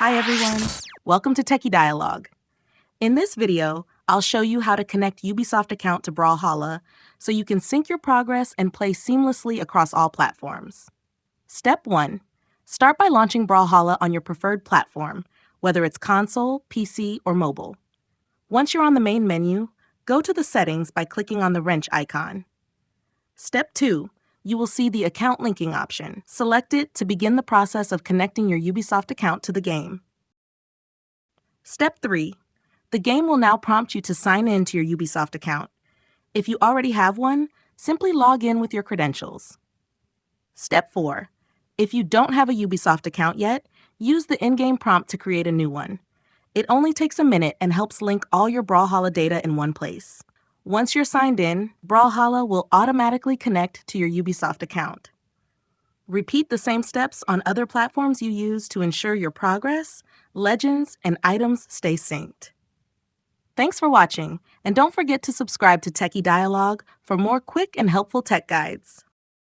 Hi everyone, welcome to Techie Dialogue. In this video, I'll show you how to connect Ubisoft account to Brawlhalla so you can sync your progress and play seamlessly across all platforms. Step 1. Start by launching Brawlhalla on your preferred platform, whether it's console, PC, or mobile. Once you're on the main menu, go to the settings by clicking on the wrench icon. Step 2. You will see the account linking option. Select it to begin the process of connecting your Ubisoft account to the game. Step 3. The game will now prompt you to sign in to your Ubisoft account. If you already have one, simply log in with your credentials. Step 4. If you don't have a Ubisoft account yet, use the in-game prompt to create a new one. It only takes a minute and helps link all your Brawlhalla data in one place. Once you're signed in, Brawlhalla will automatically connect to your Ubisoft account. Repeat the same steps on other platforms you use to ensure your progress, legends, and items stay synced. Thanks for watching, and don't forget to subscribe to Techie Dialogue for more quick and helpful tech guides.